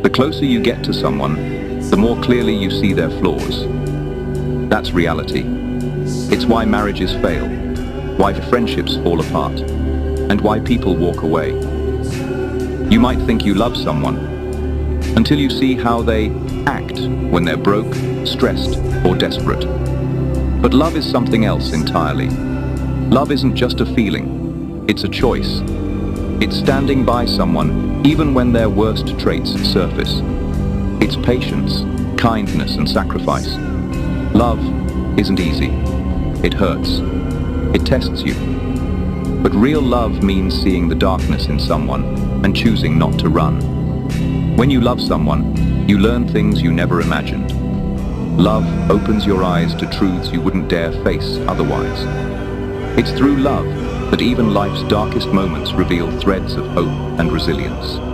The closer you get to someone, the more clearly you see their flaws. That's reality. It's why marriages fail, why friendships fall apart, and why people walk away. You might think you love someone until you see how they act when they're broke, stressed, or desperate. But love is something else entirely. Love isn't just a feeling, it's a choice. It's standing by someone even when their worst traits surface. It's patience, kindness, and sacrifice. Love isn't easy. It hurts. It tests you. But real love means seeing the darkness in someone and choosing not to run. When you love someone, you learn things you never imagined. Love opens your eyes to truths you wouldn't dare face otherwise. It's through love that even life's darkest moments reveal threads of hope and resilience.